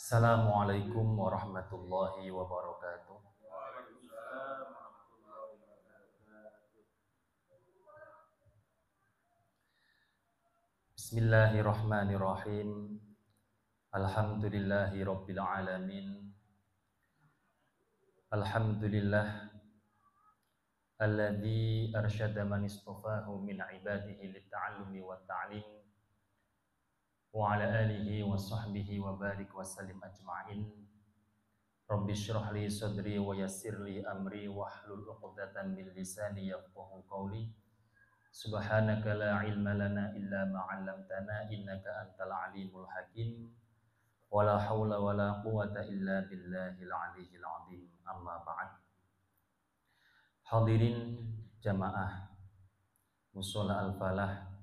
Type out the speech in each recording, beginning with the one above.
Assalamualaikum warahmatullahi wabarakatuh. Bismillahirrahmanirrahim. Alhamdulillahi rabbil alamin. Alhamdulillah alladzi arsyada man istafahu min ibadihi litta'allumi wa ta'lim wa ala alihi wa sahbihi wa barik wa sallim ajma'in. Rabbi syrah li sadri wa yassir li amri wahlul 'uqdatam min lisani yafqahu qawli. Subhanaka la ilma lana illa ma 'allamtana innaka antal alimul hakim. Wala haula wala quwata illa billahil aliyyil azim. Amma ba'd. Hadirin jamaah Mushola Al-Falah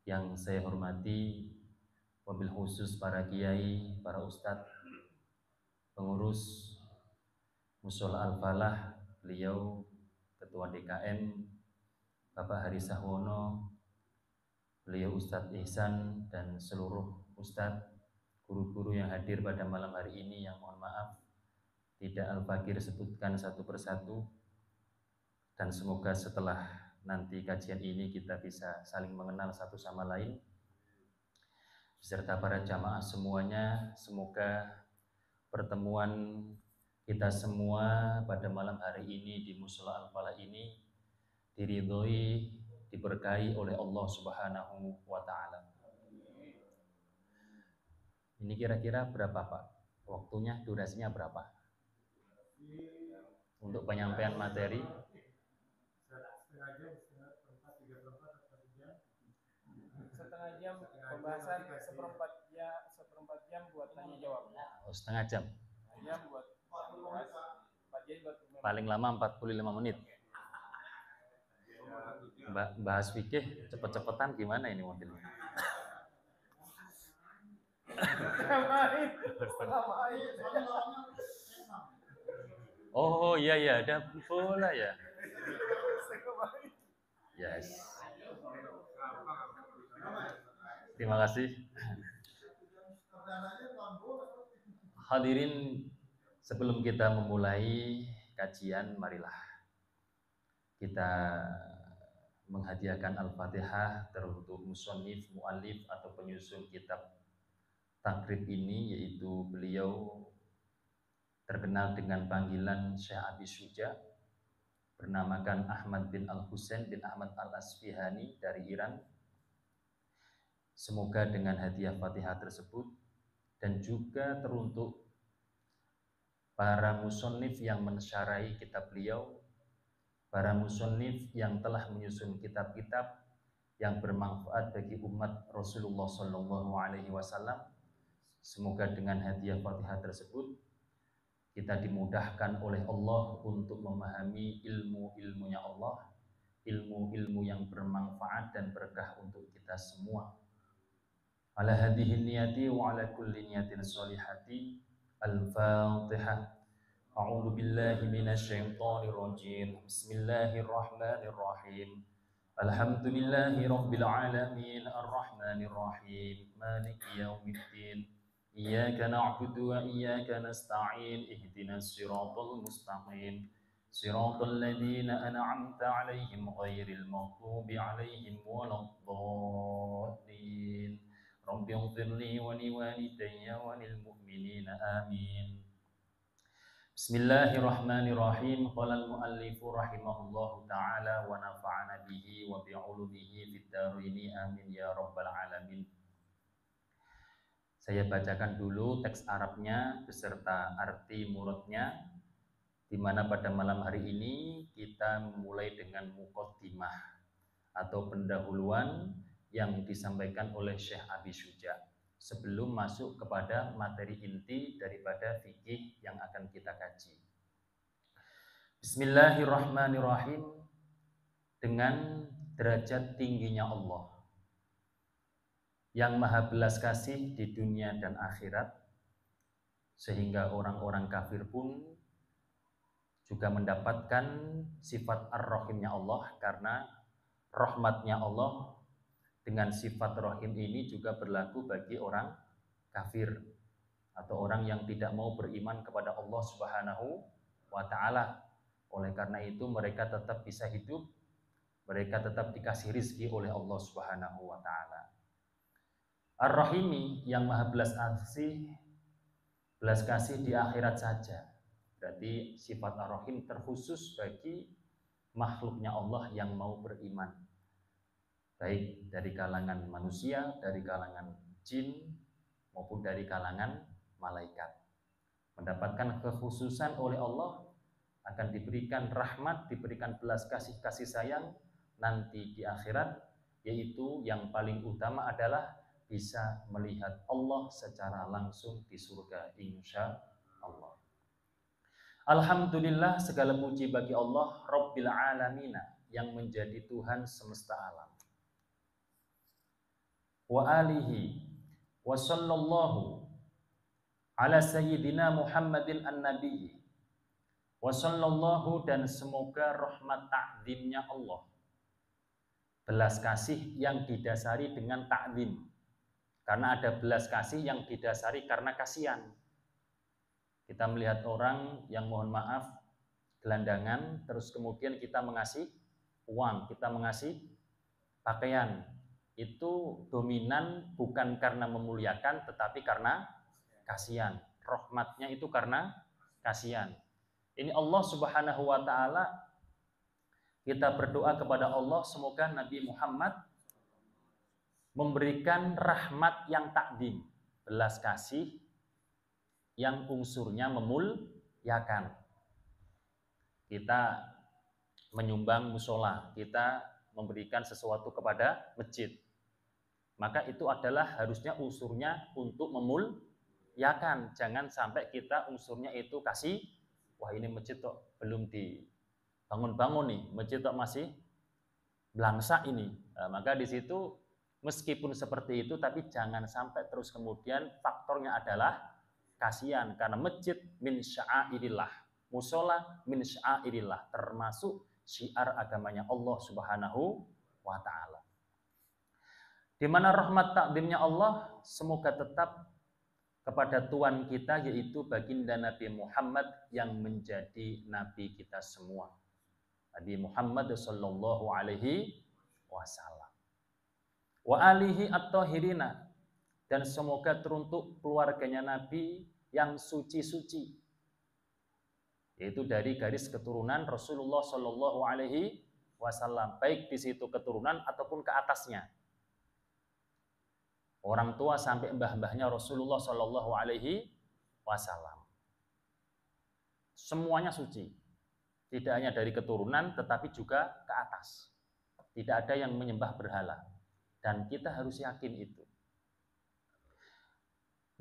yang saya hormati, wabil khusus para kiai, para ustadz, pengurus Mushola Al-Falah, beliau Ketua DKM Bapak Hari Sahwono, beliau Ustadz Ihsan, dan seluruh ustadz, guru-guru yang hadir pada malam hari ini yang mohon maaf tidak Al-Fakir sebutkan satu persatu. Dan semoga setelah nanti kajian ini kita bisa saling mengenal satu sama lain beserta para jamaah semuanya. Semoga pertemuan kita semua pada malam hari ini di Mushola Al-Falah ini diridhoi, diberkahi oleh Allah Subhanahu wa Ta'ala. Ini kira-kira berapa Pak? Waktunya, durasinya berapa? Untuk penyampaian materi? Setengah jam pembahasan, seperempat jam buat tanya jawab. Oh, setengah jam. Jam buat 4 jam buat paling lama 45 menit. Bahas fikih cepet-cepetan gimana ini modelnya? Oh iya ada bola ya. Yes. Terima kasih. Hadirin, sebelum kita memulai kajian, marilah kita menghadiahkan Al-Fatihah teruntuk musannif, mu'allif atau penyusun kitab takrib ini, yaitu beliau terkenal dengan panggilan Syekh Abi Syuja, bernamakan Ahmad bin Al-Husain bin Ahmad Al-Asfihani dari Iran. Semoga dengan hadiah Fatihah tersebut dan juga teruntuk para musannif yang mensyarai kitab beliau, para musannif yang telah menyusun kitab-kitab yang bermanfaat bagi umat Rasulullah Sallallahu Alaihi Wasallam. Semoga dengan hadiah Fatihah tersebut kita dimudahkan oleh Allah untuk memahami ilmu-ilmunya Allah, ilmu-ilmu yang bermanfaat dan berkah untuk kita semua. Ala hadhihi niyati wa ala kulli niyatin sholihati. Al-Fatihah. A'udzu billahi minasy syaithanir rajim. Bismillahirrahmanirrahim. Alhamdulillahi rabbil alamin, arrahmanir rahim, maliki yaumiddin. Iyyaka na'budu wa iyyaka nasta'in. Ihdinas siratal mustaqim. Siratal ladzina an'amta 'alaihim ghairil maghdubi 'alaihim waladdallin. Rabbi ighfirli wa liwalidayya wa lil mu'minina amin. Bismillahirrahmanirrahim. Qala al-muallifu rahimahullahu ta'ala wa nafa'ana bihi wa bi'ulumihi fid dharaini amin ya rabbal alamin. Saya bacakan dulu teks Arabnya beserta arti muradnya, di mana pada malam hari ini kita memulai dengan muqaddimah atau pendahuluan yang disampaikan oleh Syekh Abi Syuja sebelum masuk kepada materi inti daripada fikih yang akan kita kaji. Bismillahirrahmanirrahim. Dengan derajat tingginya Allah yang maha belas kasih di dunia dan akhirat, sehingga orang-orang kafir pun juga mendapatkan sifat ar-rahimnya Allah, karena rahmatnya Allah dengan sifat rahim ini juga berlaku bagi orang kafir atau orang yang tidak mau beriman kepada Allah Subhanahu wa Ta'ala. Oleh karena itu mereka tetap bisa hidup, mereka tetap dikasih rizki oleh Allah Subhanahu wa Ta'ala. Ar-Rahimi yang maha belas kasih di akhirat saja. Berarti sifat Ar-Rahim terkhusus bagi makhluknya Allah yang mau beriman, baik dari kalangan manusia, dari kalangan jin, maupun dari kalangan malaikat. Mendapatkan kekhususan oleh Allah, akan diberikan rahmat, diberikan belas kasih sayang nanti di akhirat, yaitu yang paling utama adalah bisa melihat Allah secara langsung di surga, insya Allah. Alhamdulillah, segala puji bagi Allah Rabbil Alamina, yang menjadi Tuhan semesta alam. Wa alihi wa sallallahu ala sayyidina Muhammadin an-nabiyyi wa sallallahu, dan semoga rahmat ta'zimnya Allah, belas kasih yang didasari dengan ta'zim, karena ada belas kasih yang didasari karena kasihan. Kita melihat orang yang mohon maaf gelandangan, terus kemudian kita mengasih uang, kita mengasih pakaian, itu dominan bukan karena memuliakan tetapi karena kasihan. Rahmatnya itu karena kasihan. Ini Allah Subhanahu wa Ta'ala, kita berdoa kepada Allah semoga Nabi Muhammad memberikan rahmat yang takdim, belas kasih yang unsurnya memuliakan. Kita menyumbang musola, kita memberikan sesuatu kepada masjid, maka itu adalah harusnya unsurnya untuk memuliakan. Jangan sampai kita unsurnya itu kasih, wah ini masjid kok belum dibangun-bangun nih, masjid kok masih belangsak ini. Nah, maka di situ meskipun seperti itu, tapi jangan sampai terus kemudian faktornya adalah kasihan, karena masjid min sya'airillah, musola min sya'airillah, termasuk syiar agamanya Allah Subhanahu wa Ta'ala. Di mana rahmat takdimnya Allah semoga tetap kepada Tuhan kita, yaitu baginda Nabi Muhammad yang menjadi Nabi kita semua, Nabi Muhammad sallallahu alaihi wasallam. Wa alihi at-tahirina, dan semoga teruntuk keluarganya Nabi yang suci-suci, yaitu dari garis keturunan Rasulullah sallallahu alaihi wasallam, baik di situ keturunan ataupun ke atasnya. Orang tua sampai mbah-mbahnya Rasulullah sallallahu alaihi wasallam. Semuanya suci. Tidak hanya dari keturunan tetapi juga ke atas. Tidak ada yang menyembah berhala. Dan kita harus yakin itu.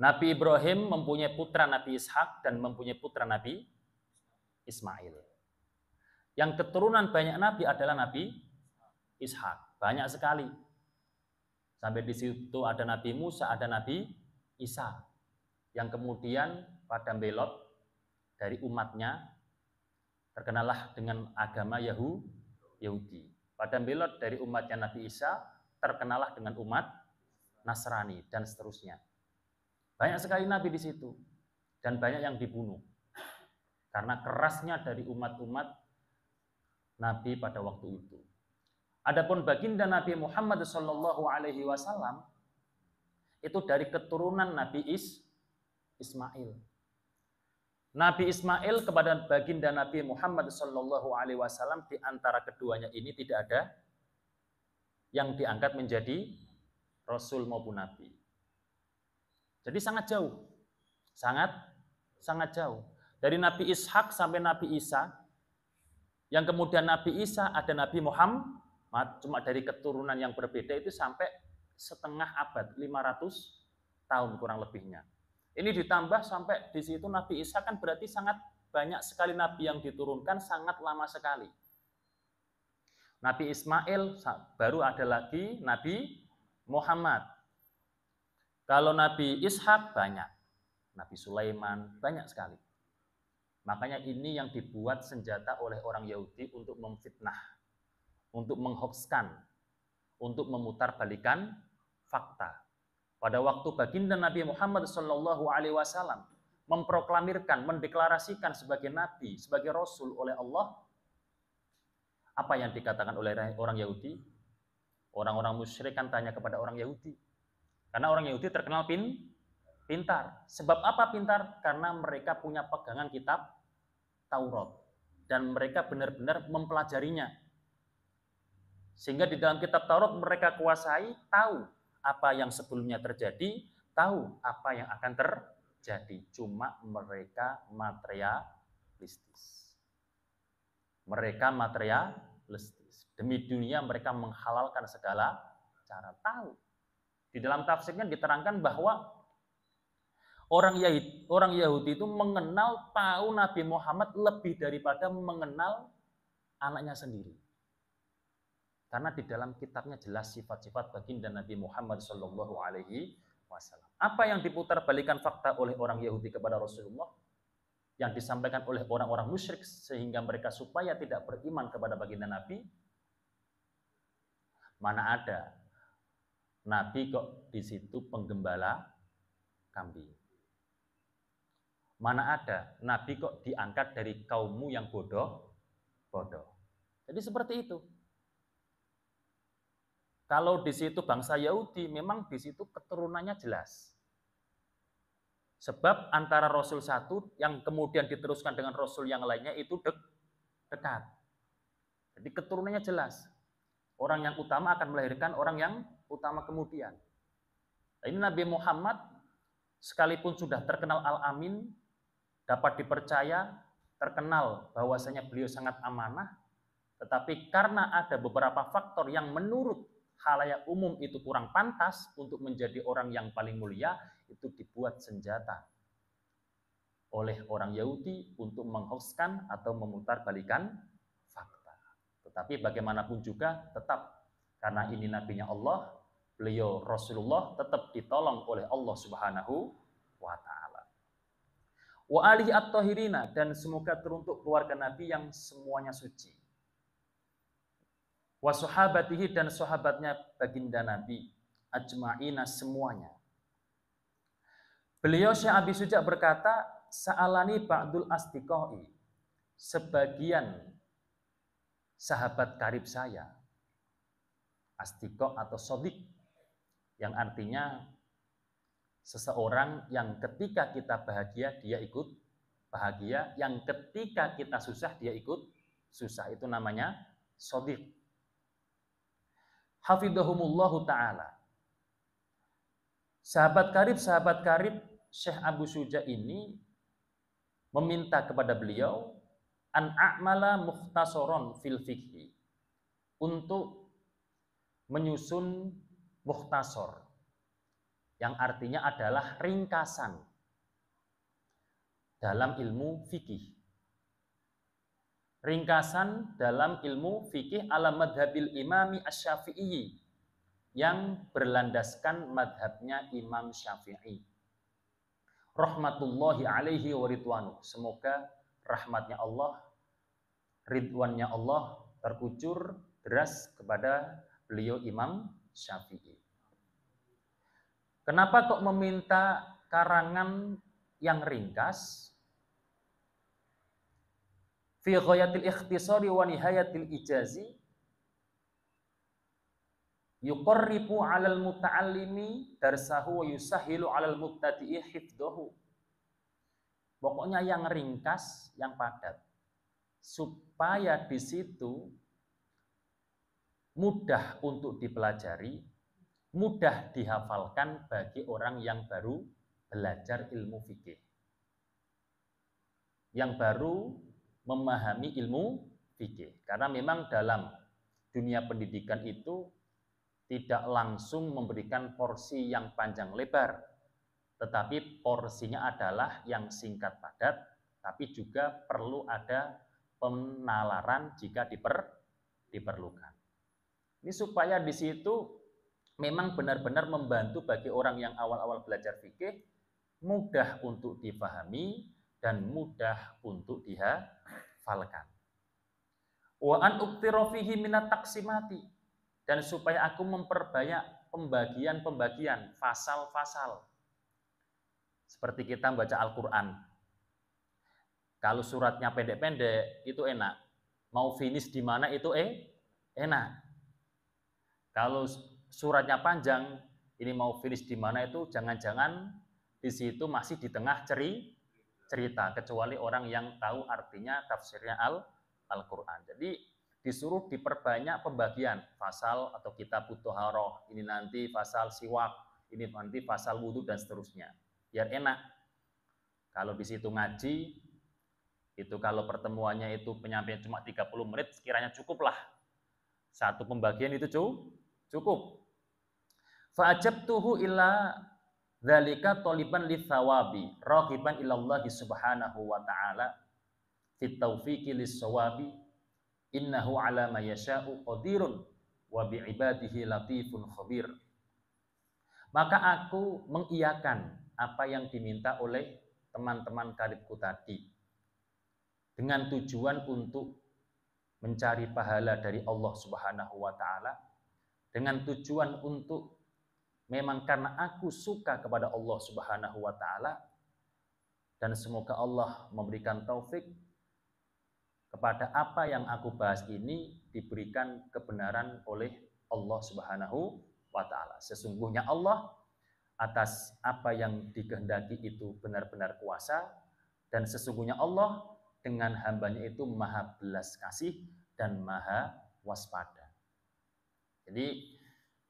Nabi Ibrahim mempunyai putra Nabi Ishak dan mempunyai putra Nabi Ismail. Yang keturunan banyak Nabi adalah Nabi Ishak. Banyak sekali. Sampai di situ ada Nabi Musa, ada Nabi Isa. Yang kemudian pada belot dari umatnya, terkenalah dengan agama Yahudi. Pada belot dari umatnya Nabi Isa, terkenalah dengan umat Nasrani, dan seterusnya. Banyak sekali Nabi di situ. Dan banyak yang dibunuh. Karena kerasnya dari umat-umat Nabi pada waktu itu. Adapun baginda Nabi Muhammad sallallahu alaihi wasallam itu dari keturunan Nabi Ismail. Nabi Ismail kepada baginda Nabi Muhammad sallallahu alaihi wasallam, di antara keduanya ini tidak ada yang diangkat menjadi rasul maupun nabi. Jadi sangat jauh. Sangat jauh. Dari Nabi Ishak sampai Nabi Isa, yang kemudian Nabi Isa ada Nabi Muhammad, cuma dari keturunan yang berbeda itu sampai setengah abad, 500 tahun kurang lebihnya. Ini ditambah sampai di situ Nabi Isa, kan berarti sangat banyak sekali nabi yang diturunkan, sangat lama sekali. Nabi Ismail, baru ada lagi Nabi Muhammad. Kalau Nabi Ishak banyak, Nabi Sulaiman banyak sekali. Makanya ini yang dibuat senjata oleh orang Yahudi untuk memfitnah, untuk menghoaxkan, untuk memutarbalikan fakta. pada waktu baginda Nabi Muhammad SAW memproklamirkan, mendeklarasikan sebagai nabi, sebagai rasul oleh Allah, apa yang dikatakan oleh orang Yahudi? Orang-orang musyrik kan tanya kepada orang Yahudi. Karena orang Yahudi terkenal pintar. Sebab apa pintar? Karena mereka punya pegangan kitab Taurat. Dan mereka benar-benar mempelajarinya. Sehingga di dalam kitab Taurat mereka kuasai, tahu apa yang sebelumnya terjadi, tahu apa yang akan terjadi. Cuma mereka materialistis. Mereka materialistis. Demi dunia mereka menghalalkan segala cara. Tahu. Di dalam tafsirnya diterangkan bahwa orang Yahudi itu mengenal, tahu Nabi Muhammad lebih daripada mengenal anaknya sendiri. Karena di dalam kitabnya jelas sifat-sifat baginda Nabi Muhammad SAW. Apa yang diputar-balikan fakta oleh orang Yahudi kepada Rasulullah, yang disampaikan oleh orang-orang musyrik sehingga mereka supaya tidak beriman kepada baginda Nabi. Mana ada Nabi kok di situ penggembala kambing. Mana ada Nabi kok diangkat dari kaummu yang bodoh. Jadi seperti itu. Kalau di situ bangsa Yahudi, memang di situ keturunannya jelas. Sebab antara Rasul satu yang kemudian diteruskan dengan Rasul yang lainnya itu dekat. Jadi keturunannya jelas. Orang yang utama akan melahirkan orang yang utama kemudian. Ini Nabi Muhammad sekalipun sudah terkenal Al-Amin, dapat dipercaya, terkenal bahwasanya beliau sangat amanah, tetapi karena ada beberapa faktor yang menurut khalayak umum itu kurang pantas untuk menjadi orang yang paling mulia, itu dibuat senjata oleh orang Yahudi untuk menghoaxkan atau memutarbalikan fakta. Tetapi bagaimanapun juga tetap karena ini nabinya Allah, beliau Rasulullah tetap ditolong oleh Allah Subhanahu wa taala. Wa alihi at-tahirina, dan semoga teruntuk keluarga Nabi yang semuanya suci. Wa sahabatihi, dan sahabatnya baginda Nabi ajma'ina semuanya. Beliau Syekh Abi Suja berkata, sa'alani ba'dul asdiqai, sebagian sahabat karib saya, asdiqo atau sodik, yang artinya seseorang yang ketika kita bahagia dia ikut bahagia, yang ketika kita susah dia ikut susah, itu namanya sodik. Hafidhahumullahu ta'ala. Sahabat karib Syekh Abu Suja ini meminta kepada beliau an a'mala mukhtasaron fil fikhi, untuk menyusun mukhtasar yang artinya adalah ringkasan dalam ilmu fikih. Ringkasan dalam ilmu fikih ala madhabil imami asy-Syafi'i, yang berlandaskan madhabnya Imam Syafi'i. Rahmatullahi alaihi wa ridwanu. Semoga rahmatnya Allah, ridwannya Allah terkucur deras kepada beliau Imam Syafi'i. Kenapa kok meminta karangan yang ringkas? Fi ghayatil ikhtisari wa nihayatil ijazi, yuqarribu 'alal muta'allimi darsahu wa yusahhilu 'alal mubtadi'i hifdhahu. Pokoknya yang ringkas, yang padat, supaya di situ mudah untuk dipelajari, mudah dihafalkan bagi orang yang baru belajar ilmu fikih, yang baru memahami ilmu fikih. Karena memang dalam dunia pendidikan itu tidak langsung memberikan porsi yang panjang lebar, tetapi porsinya adalah yang singkat padat, tapi juga perlu ada penalaran jika diperlukan. Ini supaya di situ memang benar-benar membantu bagi orang yang awal-awal belajar fikih, mudah untuk difahami dan mudah untuk dihafalkan. Wa an uktira fihi minat taqsimati, dan supaya aku memperbanyak pembagian-pembagian, fasal-fasal. Seperti kita membaca Al-Quran. Kalau suratnya pendek-pendek, itu enak. Mau finish di mana itu enak. Kalau suratnya panjang, ini mau finish di mana itu jangan-jangan di situ masih di tengah cerita, kecuali orang yang tahu artinya tafsirnya Al-Quran. Jadi disuruh diperbanyak pembagian fasal atau kitab Thaharah, ini nanti fasal siwak, ini nanti fasal wudhu dan seterusnya. Biar enak. Kalau di situ ngaji, itu kalau pertemuannya itu penyampaian cuma 30 menit, sekiranya cukuplah. Satu pembagian itu cukup. Fa'ajabtuhu illa dzalika taliban litsawabi raqiban ilallahi subhanahu wa ta'ala fit taufiqi lis-shawabi innahu ala ma yasha'u qadirun wa bi'ibadihi latifun khabir. Maka aku mengiyakan apa yang diminta oleh teman-teman karibku tadi dengan tujuan untuk mencari pahala dari Allah Subhanahu wa taala, dengan tujuan untuk memang karena aku suka kepada Allah Subhanahu wa taala, dan semoga Allah memberikan taufik kepada apa yang aku bahas ini diberikan kebenaran oleh Allah Subhanahu wa taala. Sesungguhnya Allah atas apa yang dikehendaki itu benar-benar kuasa, dan sesungguhnya Allah dengan hambanya itu maha belas kasih dan maha waspada. Jadi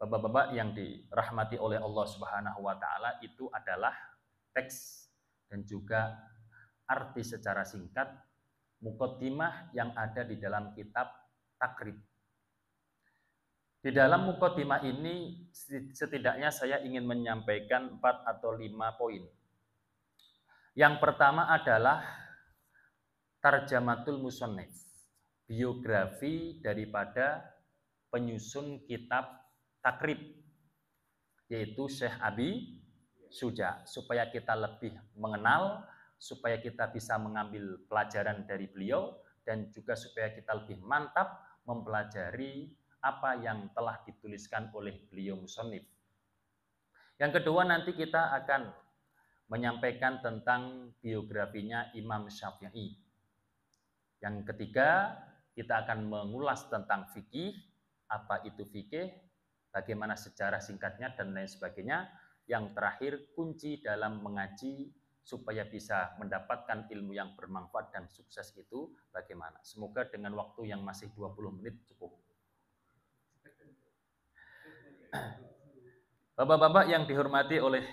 bapak-bapak yang dirahmati oleh Allah Subhanahu wa taala, itu adalah teks dan juga arti secara singkat muqaddimah yang ada di dalam kitab Takrib. Di dalam muqaddimah ini setidaknya saya ingin menyampaikan 4 atau 5 poin. Yang pertama adalah Tarjamatul Musannif, biografi daripada penyusun kitab Takrib, yaitu Syekh Abi Syuja, supaya kita lebih mengenal, supaya kita bisa mengambil pelajaran dari beliau, dan juga supaya kita lebih mantap mempelajari apa yang telah dituliskan oleh beliau musannif. Yang kedua, nanti kita akan menyampaikan tentang biografinya Imam Syafi'i. Yang ketiga, kita akan mengulas tentang fikih, apa itu fikih, bagaimana sejarah singkatnya, dan lain sebagainya. Yang terakhir, kunci dalam mengaji supaya bisa mendapatkan ilmu yang bermanfaat dan sukses itu bagaimana. Semoga dengan waktu yang masih 20 menit cukup. Bapak-bapak yang dihormati oleh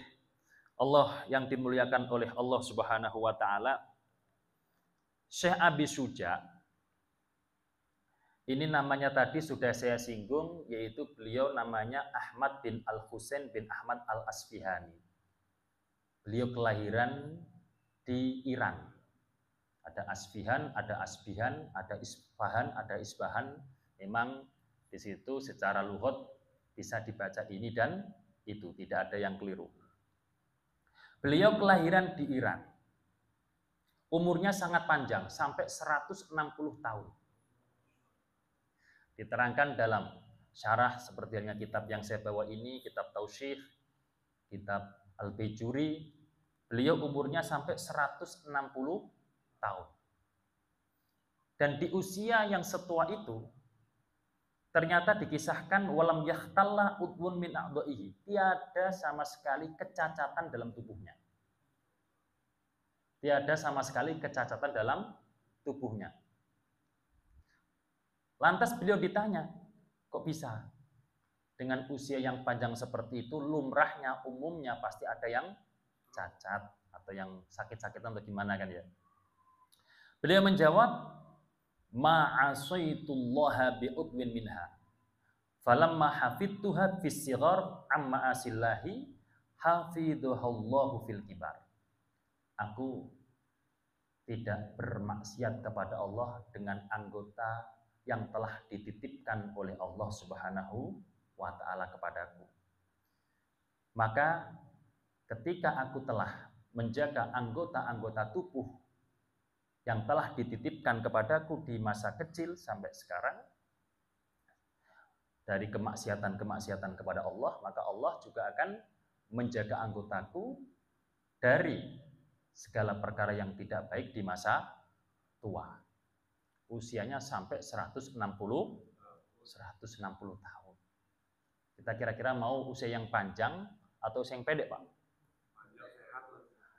Allah, yang dimuliakan oleh Allah Subhanahu wa taala, Syekh Abi Syuja ini namanya tadi sudah saya singgung, yaitu beliau namanya Ahmad bin Al-Husain bin Ahmad Al-Asfihani. Beliau kelahiran di Iran. Ada Asfihan, ada Asbihan, ada Isfahan, ada Isbahan. Memang di situ secara lughat bisa dibaca ini dan itu, tidak ada yang keliru. Beliau kelahiran di Iran. Umurnya sangat panjang, sampai 160 tahun. Diterangkan dalam syarah seperti halnya kitab yang saya bawa ini, kitab Tausyih, kitab Al-Bejuri, beliau umurnya sampai 160 tahun. Dan di usia yang setua itu, ternyata dikisahkan walam yahtalla udwun min a'dha'ihi, tiada sama sekali kecacatan dalam tubuhnya. Tiada sama sekali kecacatan dalam tubuhnya. Lantas beliau ditanya, kok bisa? Dengan usia yang panjang seperti itu, lumrahnya, umumnya pasti ada yang cacat atau yang sakit-sakitan atau gimana kan ya? Beliau menjawab, ma'asaitullaha bi'udwin minha. Falamma hafidtuha fis sighar amma asillahi hafidhuhallahu fil kibar. Aku tidak bermaksiat kepada Allah dengan anggota yang telah dititipkan oleh Allah Subhanahu wa ta'ala kepadaku. Maka ketika aku telah menjaga anggota-anggota tubuh yang telah dititipkan kepadaku di masa kecil sampai sekarang, dari kemaksiatan-kemaksiatan kepada Allah, maka Allah juga akan menjaga anggotaku dari segala perkara yang tidak baik di masa tua. Usianya sampai 160 tahun. Kita kira-kira mau usia yang panjang atau usia yang pendek, Pak?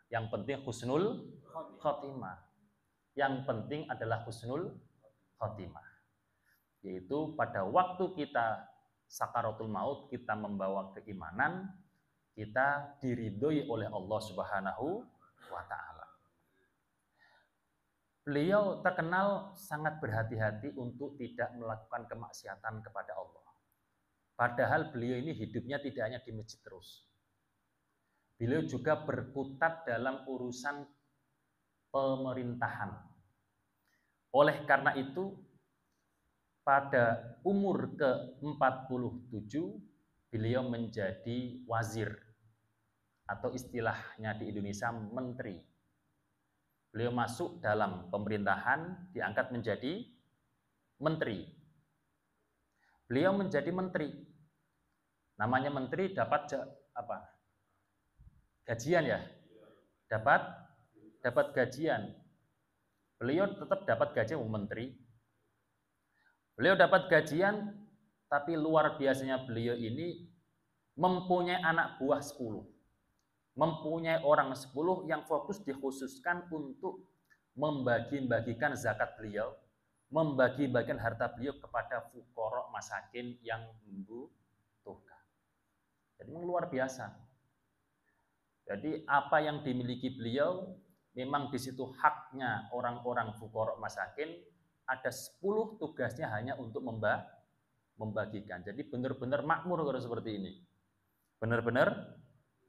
Yang penting husnul khotimah. Yang penting adalah husnul khotimah. Yaitu pada waktu kita sakaratul maut, kita membawa keimanan, kita diridhoi oleh Allah Subhanahu wa Ta'ala. Beliau terkenal sangat berhati-hati untuk tidak melakukan kemaksiatan kepada Allah. Padahal beliau ini hidupnya tidak hanya di masjid terus. Beliau juga berkutat dalam urusan pemerintahan. Oleh karena itu, pada umur ke-47, beliau menjadi wazir, atau istilahnya di Indonesia menteri. Beliau masuk dalam pemerintahan, diangkat menjadi menteri. Beliau menjadi menteri. Namanya menteri dapat apa? Gajian ya? Dapat gajian. Beliau tetap dapat gajian menteri. Beliau dapat gajian, tapi luar biasanya beliau ini mempunyai anak buah 10. Mempunyai orang 10 yang fokus dikhususkan untuk membagi-bagikan zakat beliau, membagi-bagikan harta beliau kepada fuqara masakin yang membutuhkan. Jadi memang luar biasa. Jadi apa yang dimiliki beliau, memang di situ haknya orang-orang fuqara masakin, ada 10 tugasnya hanya untuk membagikan. Jadi benar-benar makmur kalau seperti ini. Benar-benar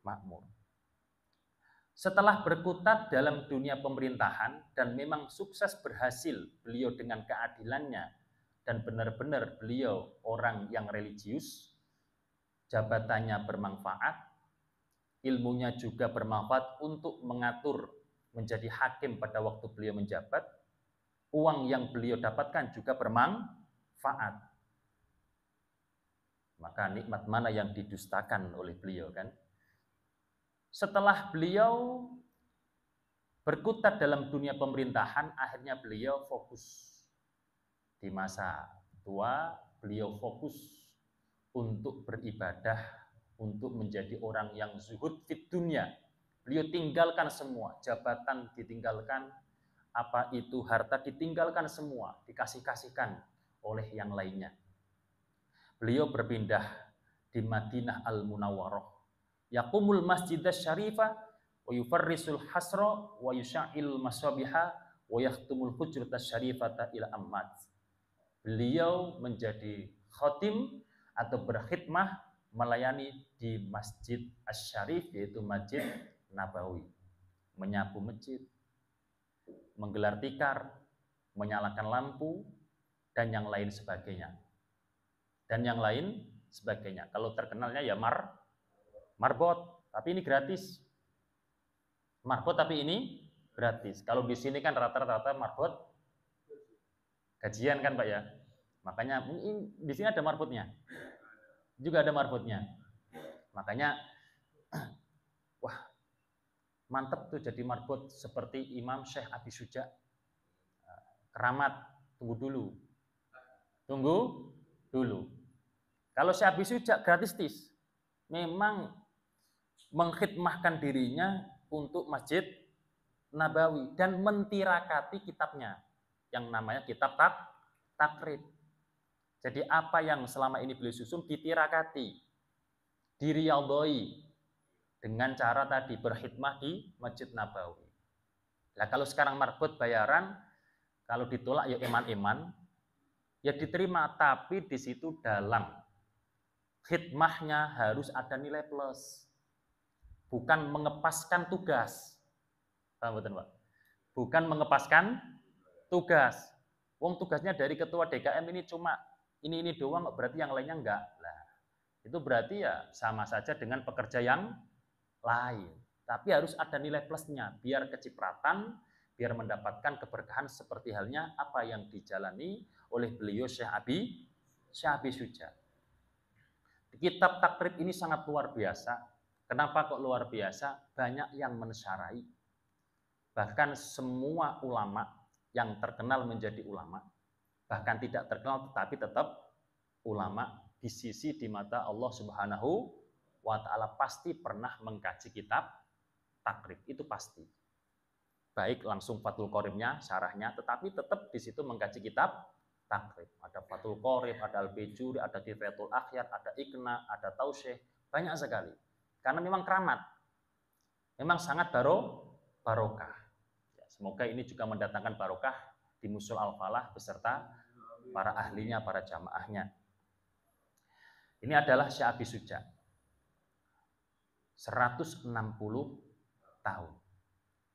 makmur. Setelah berkutat dalam dunia pemerintahan dan memang sukses berhasil beliau dengan keadilannya dan benar-benar beliau orang yang religius, jabatannya bermanfaat, ilmunya juga bermanfaat untuk mengatur menjadi hakim pada waktu beliau menjabat. Uang yang beliau dapatkan juga bermanfaat. Maka nikmat mana yang didustakan oleh beliau kan? Setelah beliau berkutat dalam dunia pemerintahan, akhirnya beliau fokus. Di masa tua, beliau fokus untuk beribadah, untuk menjadi orang yang zuhud fit dunia. Beliau tinggalkan semua, jabatan ditinggalkan, apa itu harta ditinggalkan semua, dikasih-kasihkan oleh yang lainnya. Beliau berpindah di Madinah Al-Munawwarah. Yaqumul masjidas syarifah wa yufarrisul hasra wa yusya'il masabiha wa yakhtumul hujratas syarifata ila ammat. Beliau menjadi khatim atau berkhidmah melayani di Masjid Asy-Syarif, yaitu Masjid Nabawi. Menyapu masjid, menggelar tikar, menyalakan lampu, dan yang lain sebagainya. Dan yang lain sebagainya. Kalau terkenalnya ya marbot, tapi ini gratis. Marbot tapi ini gratis. Kalau di sini kan rata-rata marbot gajian kan Pak ya. Makanya di sini ada marbotnya. Juga ada marbotnya. Makanya wah, mantep tuh jadi marbot seperti Imam Syekh Abi Syuja. Keramat, tunggu dulu. Kalau Syekh Abi Syuja gratis. Memang mengkhidmahkan dirinya untuk Masjid Nabawi dan mentirakati kitabnya yang namanya kitab takrib. Jadi apa yang selama ini beliau susun ditirakati, diriyadhoi dengan cara tadi berkhidmah di Masjid Nabawi. Nah kalau sekarang marbot bayaran, kalau ditolak ya iman-iman, ya diterima, tapi di situ dalam khidmahnya harus ada nilai plus. Bukan mengepaskan tugas. Paham betul, Pak? Bukan mengepaskan tugas. Wong tugasnya dari ketua DKM ini cuma ini doang, berarti yang lainnya enggak. Nah, itu berarti ya sama saja dengan pekerja yang lain. Tapi harus ada nilai plusnya, biar kecipratan, biar mendapatkan keberkahan seperti halnya apa yang dijalani oleh beliau Syekh Abi Syuja. Kitab takrib ini sangat luar biasa. Kenapa kok luar biasa? Banyak yang mensyarai. Bahkan semua ulama yang terkenal menjadi ulama, bahkan tidak terkenal tetapi tetap ulama di sisi di mata Allah Subhanahu wa Ta'ala pasti pernah mengkaji kitab takrib, itu pasti. Baik langsung Fathul Qoribnya, syarahnya, tetapi tetap di situ mengkaji kitab takrib. Ada Fathul Qorib, ada Al-Bejuri, ada Kifayatul Akhyar, ada Iqna, ada Tausyih, banyak sekali. Karena memang keramat, memang sangat barokah. Ya, semoga ini juga mendatangkan barokah di Musul Al-Falah beserta para ahlinya, para jamaahnya. Ini adalah Syekh Abi Suja. 160 tahun.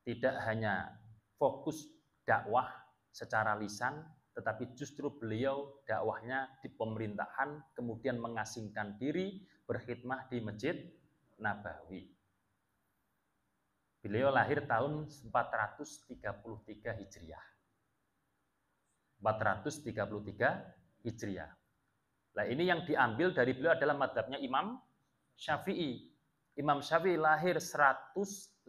Tidak hanya fokus dakwah secara lisan, tetapi justru beliau dakwahnya di pemerintahan, kemudian mengasingkan diri, berkhidmah di Masjid Nabawi. Beliau lahir tahun 433 Hijriah. 433 Hijriah. Nah, ini yang diambil dari beliau adalah madhabnya Imam Syafi'i. Imam Syafi'i lahir 150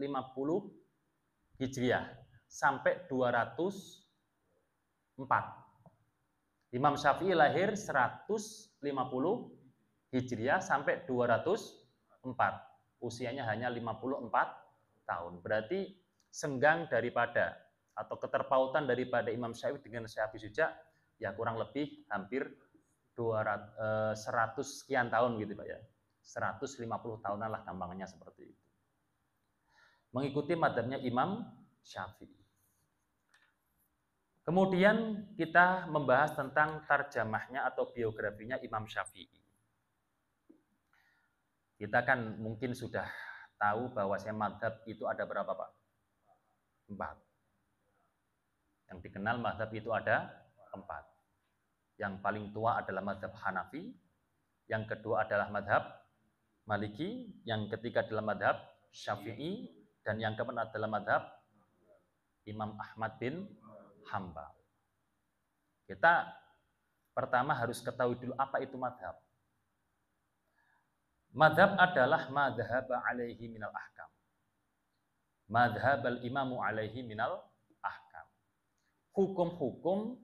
Hijriah sampai 204. Imam Syafi'i lahir 150 Hijriah sampai 204. Usianya hanya 54 tahun. Berarti senggang daripada atau keterpautan daripada Imam Syafi'i dengan Syekh Abi Suja ya kurang lebih hampir 100 sekian tahun gitu Pak ya. 150 tahunan lah gampangnya seperti itu. Mengikuti madhabnya Imam Syafi'i. Kemudian kita membahas tentang tarjamahnya atau biografinya Imam Syafi'i. Kita kan mungkin sudah tahu bahwa madhab itu ada berapa Pak? 4. Yang dikenal madhab itu ada 4. Yang paling tua adalah madhab Hanafi, yang kedua adalah madhab Maliki, yang ketiga adalah madhab Syafi'i, dan yang keempat adalah madhab Imam Ahmad bin Hambal. Kita pertama harus ketahui dulu apa itu madhab. Madhab adalah madhab alaihi minal ahkam. Madhab al-imamu alaihi minal ahkam. Hukum-hukum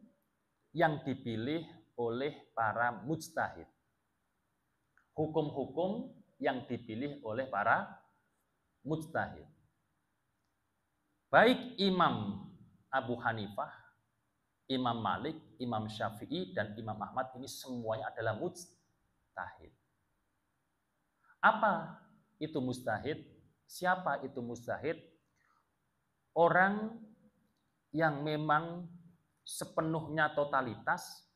yang dipilih oleh para mujtahid. Hukum-hukum yang dipilih oleh para mujtahid. Baik Imam Abu Hanifah, Imam Malik, Imam Syafi'i, dan Imam Ahmad ini semuanya adalah mujtahid. Apa itu mujtahid? Siapa itu mujtahid? Orang yang memang sepenuhnya totalitas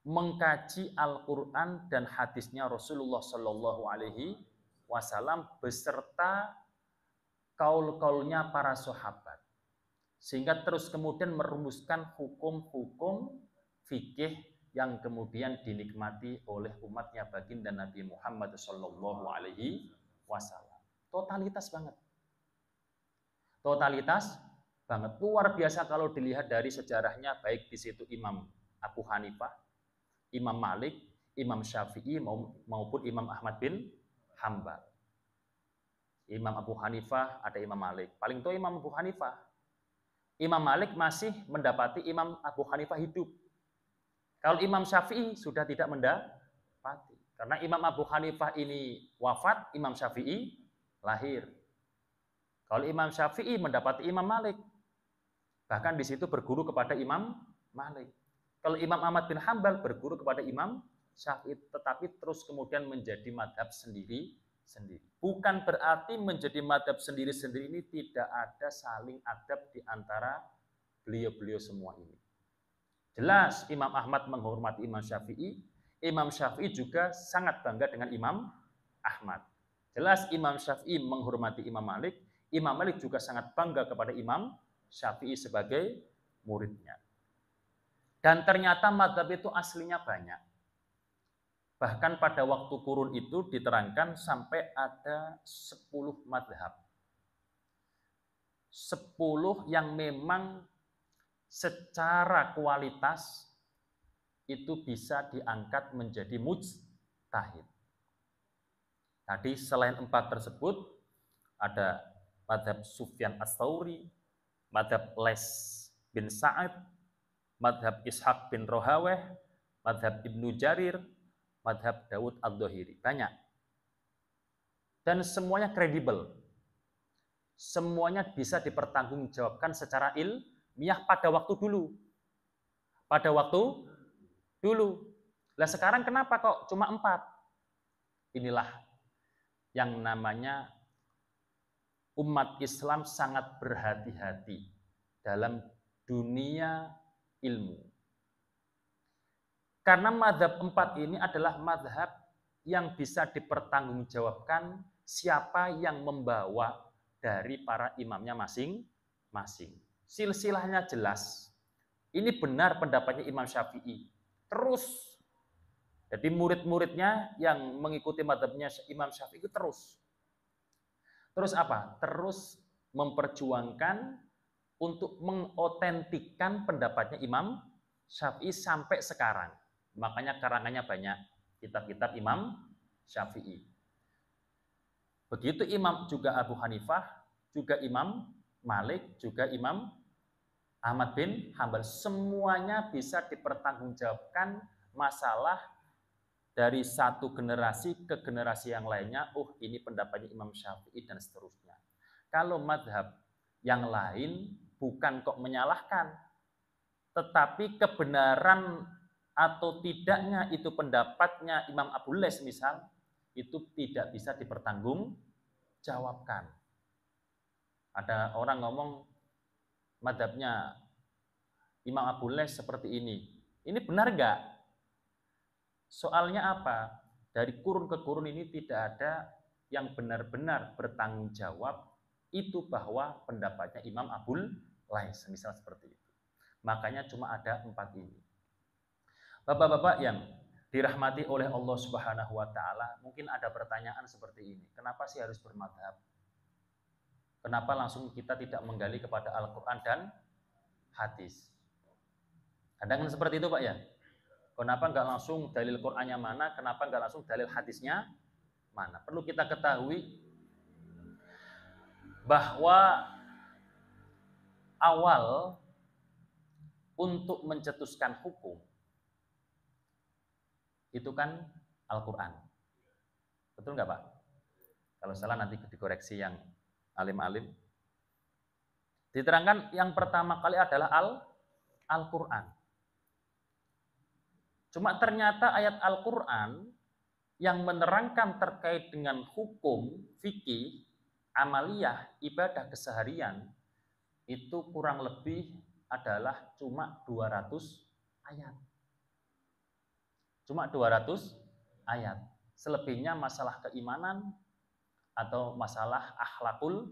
mengkaji Al-Quran dan hadisnya Rasulullah Shallallahu Alaihi Wasallam beserta kaul-kaulnya para sahabat, sehingga terus kemudian merumuskan hukum-hukum fikih yang kemudian dinikmati oleh umatnya baginda Nabi Muhammad Shallallahu Alaihi Wasallam. Totalitas banget, totalitas banget, luar biasa kalau dilihat dari sejarahnya, baik di situ Imam Abu Hanifah, Imam Malik, Imam Syafi'i maupun Imam Ahmad bin Hambal. Imam Abu Hanifah, ada Imam Malik. Paling tua Imam Abu Hanifah. Imam Malik masih mendapati Imam Abu Hanifah hidup. Kalau Imam Syafi'i sudah tidak mendapati. Karena Imam Abu Hanifah ini wafat, Imam Syafi'i lahir. Kalau Imam Syafi'i mendapati Imam Malik. Bahkan di situ berguru kepada Imam Malik. Kalau Imam Ahmad bin Hambal berguru kepada Imam Syafi'i. Tetapi terus kemudian menjadi madhab sendiri. Bukan berarti menjadi madhab sendiri-sendiri ini tidak ada saling adab di antara beliau-beliau semua ini. Jelas Imam Ahmad menghormati Imam Syafi'i, Imam Syafi'i juga sangat bangga dengan Imam Ahmad. Jelas Imam Syafi'i menghormati Imam Malik, Imam Malik juga sangat bangga kepada Imam Syafi'i sebagai muridnya. Dan ternyata madhab itu aslinya banyak. Bahkan pada waktu kurun itu diterangkan sampai ada 10 madhab. 10 yang memang secara kualitas itu bisa diangkat menjadi mujtahid. Tadi selain 4 tersebut ada madhab Sufyan Ats-Tsauri, madhab Les bin Sa'ad, madhab Ishaq bin Rohaweh, madhab Ibnu Jarir, madhab Dawud Ad-Dhahiri. Banyak. Dan semuanya kredibel. Semuanya bisa dipertanggungjawabkan secara ilmiah pada waktu dulu. Pada waktu dulu. Lah sekarang kenapa kok cuma 4? Inilah yang namanya umat Islam sangat berhati-hati dalam dunia ilmu. Karena mazhab 4 ini adalah mazhab yang bisa dipertanggungjawabkan siapa yang membawa dari para imamnya masing-masing. Silsilahnya jelas. Ini benar pendapatnya Imam Syafi'i. Terus. Jadi murid-muridnya yang mengikuti mazhabnya Imam Syafi'i itu terus. Terus apa? Terus memperjuangkan untuk mengotentikkan pendapatnya Imam Syafi'i sampai sekarang. Makanya karangannya banyak. Kitab-kitab Imam Syafi'i. Begitu Imam juga Abu Hanifah, juga Imam Malik, juga Imam Ahmad bin Hanbal. Semuanya bisa dipertanggungjawabkan masalah dari satu generasi ke generasi yang lainnya. Oh, ini pendapatnya Imam Syafi'i dan seterusnya. Kalau madhab yang lain bukan kok menyalahkan, tetapi kebenaran atau tidaknya itu pendapatnya Imam Abu Les misal, itu tidak bisa dipertanggungjawabkan. Ada orang ngomong madhabnya Imam Abu Les seperti ini. Ini benar nggak? Soalnya apa? Dari kurun ke kurun ini tidak ada yang benar-benar bertanggung jawab itu bahwa pendapatnya Imam Abu Les, misal seperti itu. Makanya cuma ada 4 ini. Bapak-bapak yang dirahmati oleh Allah Subhanahu wa taala, mungkin ada pertanyaan seperti ini. Kenapa sih harus bermadhab? Kenapa langsung kita tidak menggali kepada Al-Qur'an dan hadis? Kadang seperti itu, Pak ya. Kenapa enggak langsung dalil Qur'annya mana? Kenapa enggak langsung dalil hadisnya mana? Perlu kita ketahui bahwa awal untuk mencetuskan hukum itu kan Al-Quran. Betul nggak Pak? Kalau salah nanti dikoreksi yang alim-alim. Diterangkan yang pertama kali adalah Al-Quran. Cuma ternyata ayat Al-Quran yang menerangkan terkait dengan hukum, fikih, amaliyah, ibadah keseharian, itu kurang lebih adalah cuma 200 ayat. Cuma 200 ayat. Selebihnya masalah keimanan atau masalah akhlakul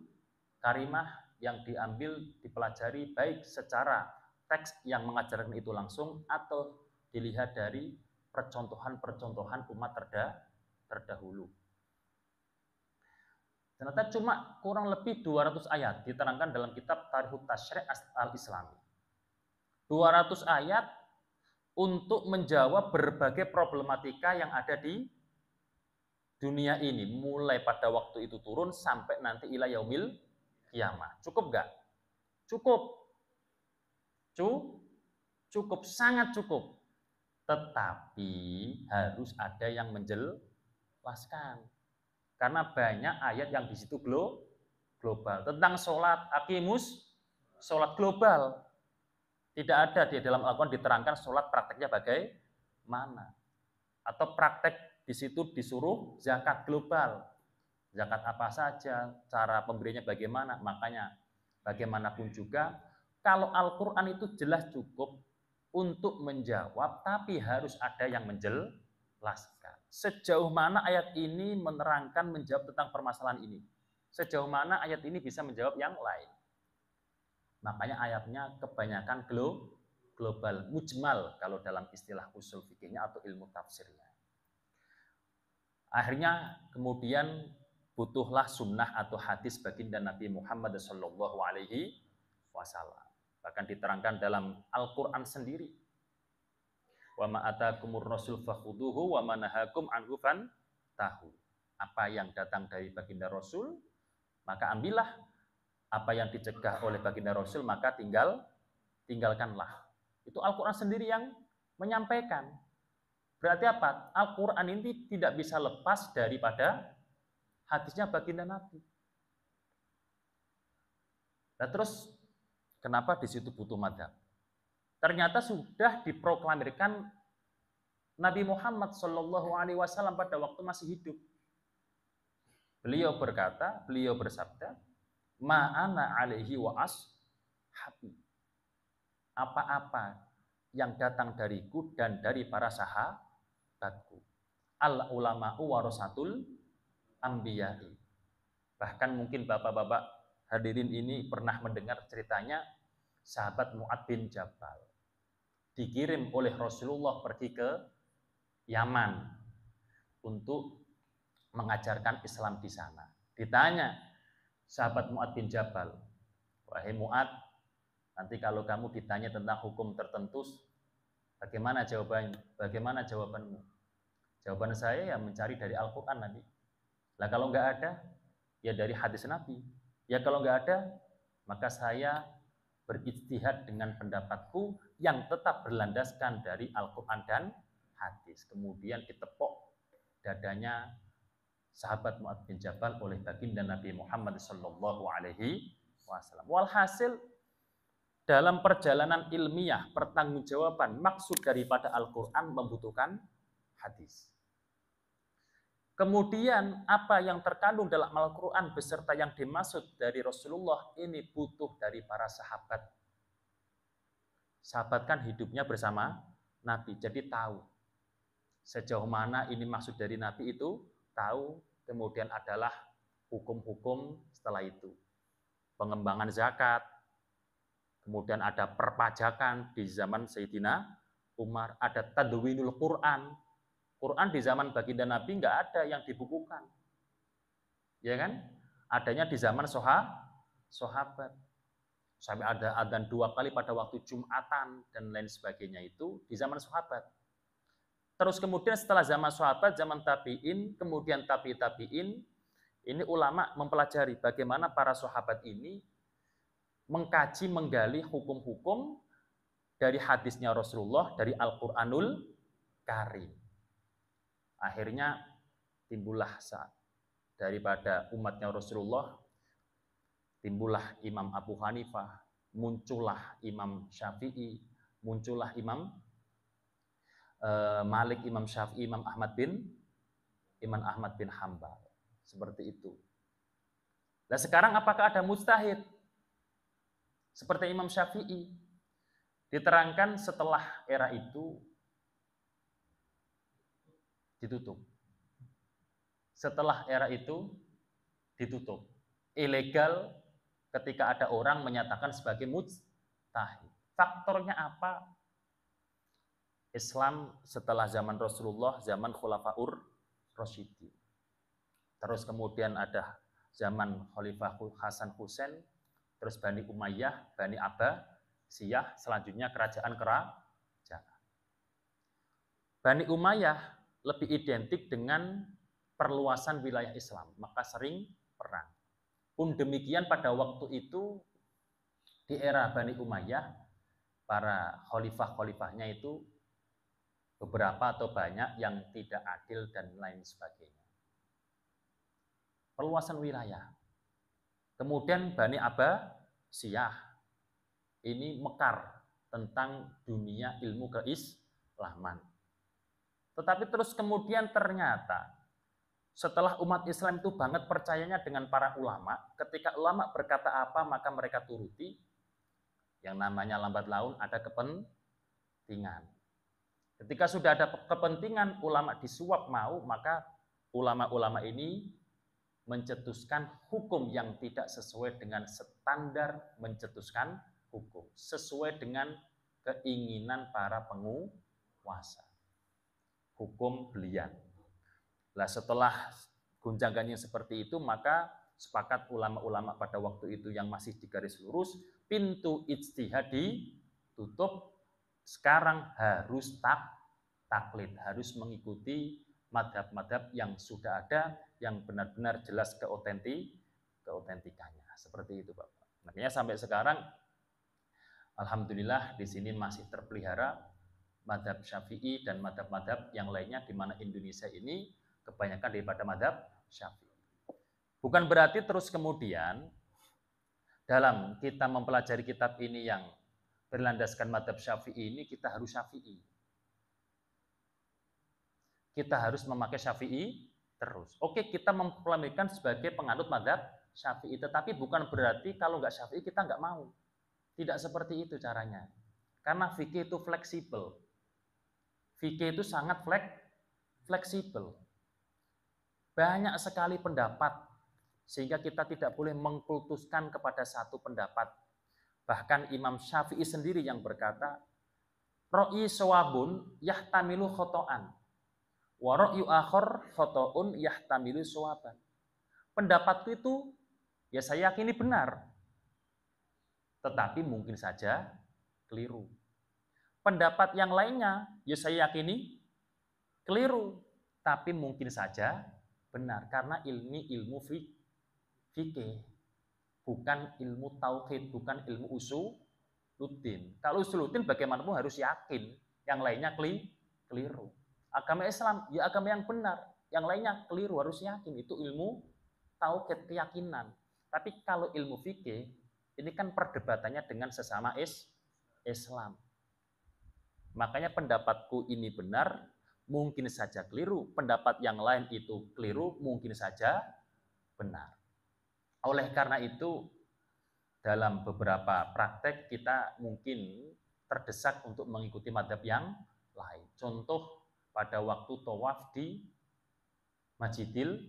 karimah yang diambil, dipelajari baik secara teks yang mengajarkan itu langsung atau dilihat dari percontohan-percontohan umat terdahulu. Ternyata cuma kurang lebih 200 ayat diterangkan dalam kitab Tarikhut Tasyri' al-Islami. 200 ayat untuk menjawab berbagai problematika yang ada di dunia ini, mulai pada waktu itu turun sampai nanti ila yaumil qiyamah. Cukup nggak? Cukup. Cukup, sangat cukup. Tetapi harus ada yang menjelaskan. Karena banyak ayat yang di situ global. Tentang sholat, aqimus, sholat global. Tidak ada di dalam Al-Quran diterangkan sholat prakteknya bagaimana. Atau praktek di situ disuruh zakat global. Zakat apa saja, cara pemberiannya bagaimana. Makanya bagaimanapun juga, kalau Al-Quran itu jelas cukup untuk menjawab, tapi harus ada yang menjelaskan. Sejauh mana ayat ini menerangkan, menjawab tentang permasalahan ini. Sejauh mana ayat ini bisa menjawab yang lain. Makanya ayatnya kebanyakan global, mujmal kalau dalam istilah usul fikihnya atau ilmu tafsirnya. Akhirnya kemudian butuhlah sunnah atau hadis baginda Nabi Muhammad sallallahu alaihi wasallam. Bahkan diterangkan dalam Al-Qur'an sendiri. Wa ma atakumur rasul fakhuduhu wa ma nahakum anhu fantahu. apa yang datang dari baginda Rasul, maka ambillah. Apa yang dicegah oleh baginda Rasul, maka tinggalkanlah. Itu Al-Quran sendiri yang menyampaikan. Berarti apa? Al-Quran ini tidak bisa lepas daripada hadisnya baginda Nabi. Nah terus, kenapa di situ butuh madhab? Ternyata sudah diproklamirkan Nabi Muhammad SAW pada waktu masih hidup. Beliau berkata, beliau bersabda, ma'ana alaihi wa ashabi. Apa-apa yang datang dariku dan dari para sahabatku. Al ulama'u warasatul anbiya'i. Bahkan mungkin bapak-bapak hadirin ini pernah mendengar ceritanya sahabat Mu'ad bin Jabal. Dikirim oleh Rasulullah pergi ke Yaman untuk mengajarkan Islam di sana. Ditanya sahabat Mu'ad bin Jabal, wahai Mu'ad, nanti kalau kamu ditanya tentang hukum tertentu, bagaimana jawabannya? Bagaimana jawabanmu? Jawaban saya ya mencari dari Al-Quran Nabi. Lah kalau nggak ada, ya dari hadis Nabi. Ya kalau nggak ada, maka saya berijtihad dengan pendapatku yang tetap berlandaskan dari Al-Quran dan hadis. Kemudian ditepuk dadanya sahabat Mu'ad bin Jabal oleh baginda Nabi Muhammad sallallahu alaihi wasallam. Walhasil dalam perjalanan ilmiah pertanggungjawaban maksud daripada Al-Qur'an membutuhkan hadis. Kemudian apa yang terkandung dalam Al-Qur'an beserta yang dimaksud dari Rasulullah ini butuh dari para sahabat. Sahabat kan hidupnya bersama Nabi, jadi tahu sejauh mana ini maksud dari Nabi itu, tahu. Kemudian adalah hukum-hukum setelah itu. Pengembangan zakat, kemudian ada perpajakan di zaman Sayyidina Umar, ada tadwinul Quran. Quran di zaman baginda Nabi nggak ada yang dibukukan. Ya kan? Adanya di zaman sahabat. Sampai ada adzan 2 kali pada waktu Jumatan dan lain sebagainya itu di zaman sahabat. Terus kemudian setelah zaman sahabat, zaman tabi'in, kemudian tabi'in, ini ulama mempelajari bagaimana para sahabat ini mengkaji, menggali hukum-hukum dari hadisnya Rasulullah, dari Al-Quranul Karim. Akhirnya timbullah daripada umatnya Rasulullah, timbullah Imam Abu Hanifah, muncullah Imam Syafi'i, muncullah Imam Malik, Imam Syafi'i, Imam Ahmad bin Hambal. Seperti itu. Nah sekarang apakah ada mujtahid? Seperti Imam Syafi'i. Diterangkan setelah era itu ditutup. Setelah era itu ditutup. Ilegal ketika ada orang menyatakan sebagai mujtahid. Faktornya apa? Islam setelah zaman Rasulullah, zaman Khulafaur Rasyidin. Terus kemudian ada zaman Khalifah Hasan Husain, terus Bani Umayyah, Bani Abbasiyah, selanjutnya kerajaan. Bani Umayyah lebih identik dengan perluasan wilayah Islam, maka sering perang. Pun demikian pada waktu itu, di era Bani Umayyah, para khalifah-khalifahnya itu beberapa atau banyak yang tidak adil dan lain sebagainya. Perluasan wilayah. Kemudian Bani Abbasiyah ini mekar tentang dunia ilmu keislaman. Tetapi terus kemudian ternyata setelah umat Islam itu banget percayanya dengan para ulama, ketika ulama berkata apa maka mereka turuti. Yang namanya lambat laun ada kepentingan. Ketika sudah ada kepentingan, ulama disuap mau, maka ulama-ulama ini mencetuskan hukum yang tidak sesuai dengan standar mencetuskan hukum, sesuai dengan keinginan para penguasa. Hukum belian. Nah, setelah guncangan yang seperti itu, maka sepakat ulama-ulama pada waktu itu yang masih di garis lurus, pintu ijtihad ditutup. Sekarang harus taklid, harus mengikuti madhab-madhab yang sudah ada, yang benar-benar jelas keotentikannya. Seperti itu, Bapak. Makanya sampai sekarang, alhamdulillah di sini masih terpelihara madhab Syafi'i dan madhab-madhab yang lainnya, di mana Indonesia ini kebanyakan daripada madhab Syafi'i. Bukan berarti terus kemudian dalam kita mempelajari kitab ini yang berlandaskan madhab Syafi'i ini, kita harus Syafi'i. Kita harus memakai Syafi'i terus. Oke, kita memproklamirkan sebagai penganut madhab Syafi'i, tetapi bukan berarti kalau nggak Syafi'i kita nggak mau. Tidak seperti itu caranya. Karena fikih itu fleksibel. Fikih itu sangat fleksibel. Banyak sekali pendapat, sehingga kita tidak boleh mengkultuskan kepada satu pendapat. Bahkan Imam Syafi'i sendiri yang berkata, Ro'i sawabun yahtamilu khoto'an, wa ro'yu akhor khoto'un yahtamilu sawaban. Pendapatku itu, ya saya yakini benar, tetapi mungkin saja keliru. Pendapat yang lainnya, ya saya yakini keliru, tapi mungkin saja benar. Karena ini ilmu fikih, bukan ilmu tauhid, bukan ilmu usuluddin. Kalau usuluddin bagaimanapun harus yakin, yang lainnya keliru. Agama Islam, ya agama yang benar, yang lainnya keliru, harus yakin. Itu ilmu tauhid, keyakinan. Tapi kalau ilmu fikih, ini kan perdebatannya dengan sesama Islam. Makanya pendapatku ini benar, mungkin saja keliru. Pendapat yang lain itu keliru, mungkin saja benar. Oleh karena itu, dalam beberapa praktek kita mungkin terdesak untuk mengikuti madhab yang lain. Contoh, pada waktu tawaf di Masjidil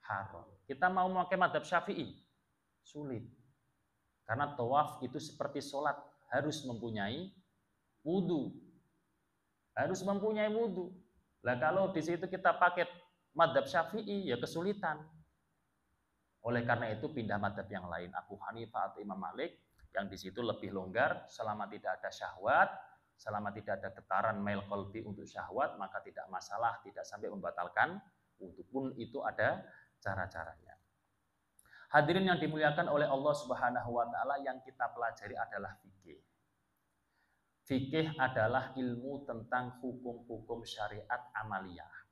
Haram. Kita mau memakai madhab Syafi'i, sulit. Karena tawaf itu seperti sholat, harus mempunyai wudhu. Harus mempunyai wudhu. Nah, kalau di situ kita pakai madhab Syafi'i, ya kesulitan. Oleh karena itu pindah madhab yang lain, Abu Hanifah atau Imam Malik, yang di situ lebih longgar, selama tidak ada syahwat, selama tidak ada getaran mail qalbi untuk syahwat, maka tidak masalah, tidak sampai membatalkan wudhu, pun itu ada cara-caranya. Hadirin yang dimuliakan oleh Allah Subhanahu wa taala, yang kita pelajari adalah fikih. Fikih adalah ilmu tentang hukum-hukum syariat amaliyah.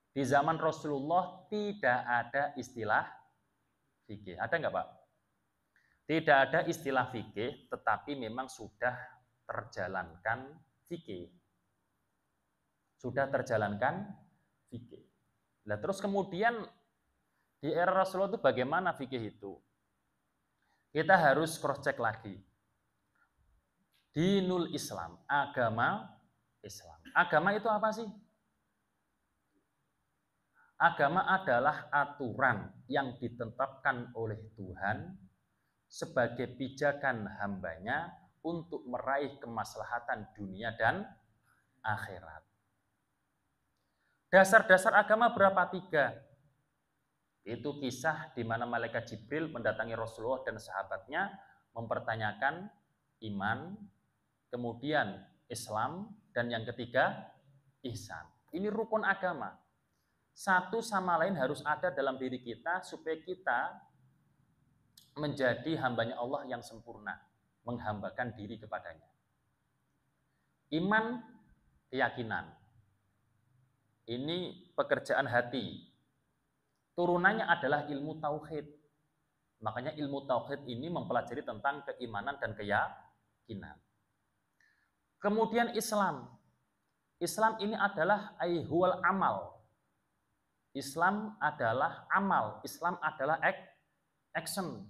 Di zaman Rasulullah tidak ada istilah fikih. Ada nggak, Pak? Tidak ada istilah fikih, tetapi memang sudah terjalankan fikih. Sudah terjalankan fikih. Nah, terus kemudian di era Rasulullah itu bagaimana fikih itu? Kita harus cross check lagi. Dinul Islam, agama Islam. Agama itu apa sih? Agama adalah aturan yang ditetapkan oleh Tuhan sebagai pijakan hambanya untuk meraih kemaslahatan dunia dan akhirat. Dasar-dasar agama berapa? 3. Itu kisah di mana malaikat Jibril mendatangi Rasulullah dan sahabatnya mempertanyakan iman, kemudian Islam, dan yang ketiga ihsan. Ini rukun agama. Satu sama lain harus ada dalam diri kita supaya kita menjadi hambanya Allah yang sempurna, menghambakan diri kepadanya. Iman, keyakinan. Ini pekerjaan hati. Turunannya adalah ilmu tauhid. Makanya ilmu tauhid ini mempelajari tentang keimanan dan keyakinan. Kemudian Islam. Islam ini adalah huwal amal. Islam adalah amal. Islam adalah action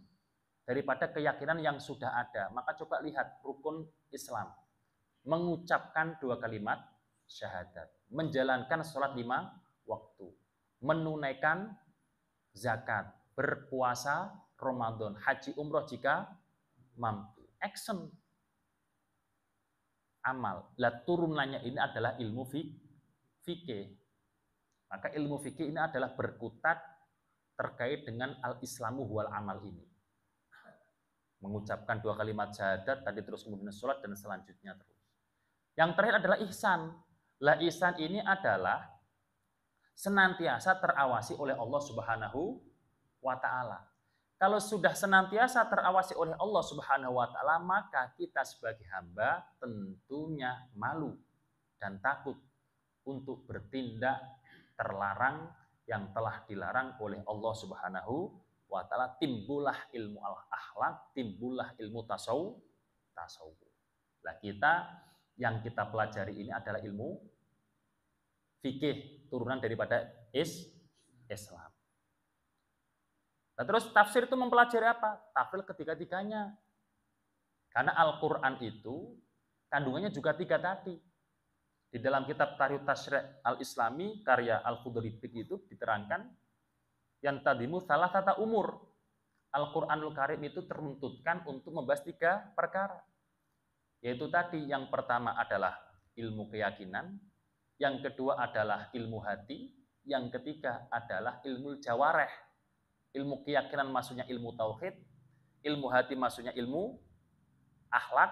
daripada keyakinan yang sudah ada. Maka coba lihat rukun Islam. Mengucapkan 2 kalimat syahadat. Menjalankan sholat 5 waktu. Menunaikan zakat. Berpuasa Ramadan. Haji umroh jika mampu. Action. Amal. Lah turunannya ini adalah ilmu fikih. Maka ilmu fikih ini adalah berkutat terkait dengan al-islamu wal amal ini. Mengucapkan 2 kalimat syahadat, tadi terus kemudian sholat dan selanjutnya terus. Yang terakhir adalah ihsan. Lah ihsan ini adalah senantiasa terawasi oleh Allah Subhanahu wa taala. Kalau sudah senantiasa terawasi oleh Allah Subhanahu wa taala, maka kita sebagai hamba tentunya malu dan takut untuk bertindak terlarang yang telah dilarang oleh Allah Subhanahu wa taala. Timbullah ilmu al-akhlak, timbullah ilmu tasawuf. Nah, yang kita pelajari ini adalah ilmu fikih, turunan daripada Islam. Nah, terus tafsir itu mempelajari apa? Tafsir ketiga-tiganya. Karena Al-Quran itu kandungannya juga tiga tadi. Di dalam kitab Tarikh Tasyri' Al-Islami karya Al-Khudri itu diterangkan yang tadimu salah tata umur. Al-Quranul Karim itu tertuntutkan untuk membahas tiga perkara. Yaitu tadi yang pertama adalah ilmu keyakinan, yang kedua adalah ilmu hati, yang ketiga adalah ilmu jawareh. Ilmu keyakinan maksudnya ilmu tauhid, ilmu hati maksudnya ilmu akhlak,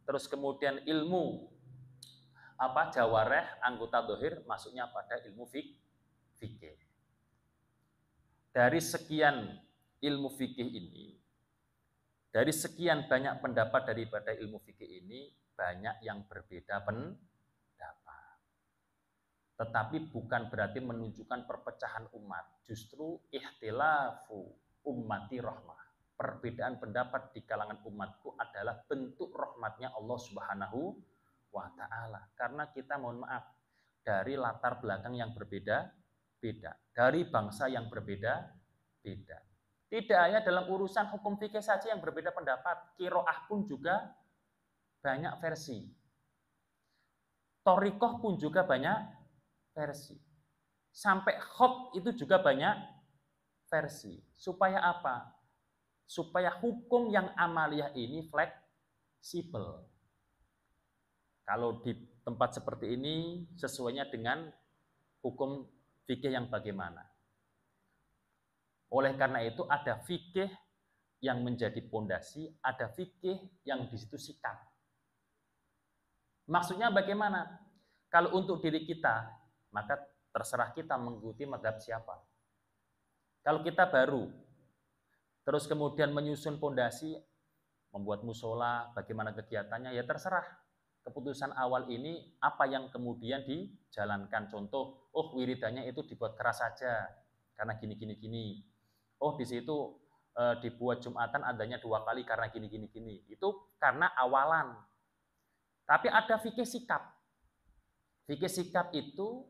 terus kemudian ilmu jawareh, anggota dohir maksudnya pada ilmu fikih. Dari sekian ilmu fikih ini, dari sekian banyak pendapat daripada ilmu fikih ini, banyak yang berbeda pendapat. Tetapi bukan berarti menunjukkan perpecahan umat. Justru ikhtilafu ummati rahmah. Perbedaan pendapat di kalangan umatku adalah bentuk rahmatnya Allah Subhanahu wa ta'ala. Karena kita mohon maaf, dari latar belakang yang berbeda-beda. Dari bangsa yang berbeda-beda. Tidak hanya dalam urusan hukum fikih saja yang berbeda pendapat. Qiraah pun juga banyak versi. Thoriqah pun juga banyak versi. Sampai khot itu juga banyak versi. Supaya apa? Supaya hukum yang amaliyah ini fleksibel. Kalau di tempat seperti ini sesuainya dengan hukum fikih yang bagaimana. Oleh karena itu ada fikih yang menjadi pondasi, ada fikih yang di situ sikap. Maksudnya bagaimana? Kalau untuk diri kita, maka terserah kita mengikuti mazhab siapa. Kalau kita baru, terus kemudian menyusun pondasi, membuat musola, bagaimana kegiatannya, ya terserah. Keputusan awal ini apa yang kemudian dijalankan. Contoh, wiridannya itu dibuat keras saja, karena gini. Oh, di situ dibuat Jumatan adanya 2 kali karena gini. Itu karena awalan. Tapi ada fikih sikap. Fikih sikap itu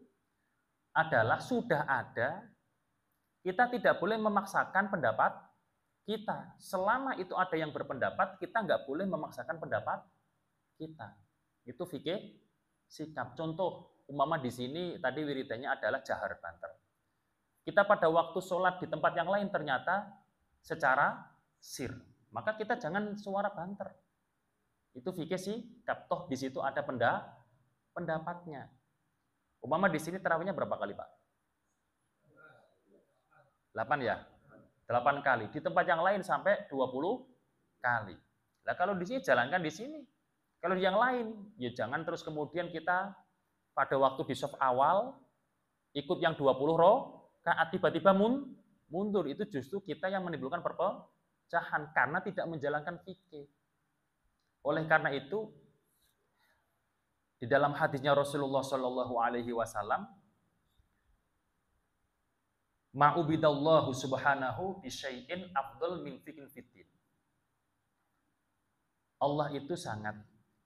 adalah sudah ada, kita tidak boleh memaksakan pendapat kita. Selama itu ada yang berpendapat, kita nggak boleh memaksakan pendapat kita. Itu fikih sikap. Contoh, umpama di sini tadi wiridannya adalah jahar banter. Kita pada waktu sholat di tempat yang lain ternyata secara sir. Maka kita jangan suara banter. Itu fikih sikap. Toh di situ ada pendapatnya. Umpama di sini tarawihnya berapa kali, Pak? 8 ya? 8 kali. Di tempat yang lain sampai 20 kali. Nah, kalau di sini jalankan di sini. Kalau di yang lain, ya jangan terus kemudian kita pada waktu di shaf awal ikut yang 20 rakaat tiba-tiba mundur. Itu justru kita yang menimbulkan perpecahan karena tidak menjalankan fikih. Oleh karena itu, di dalam hadisnya Rasulullah Shallallahu Alaihi Wasallam, ma'ubidallahu subhanahu bisyai'in afdal min fiqhin fiddin. Allah itu sangat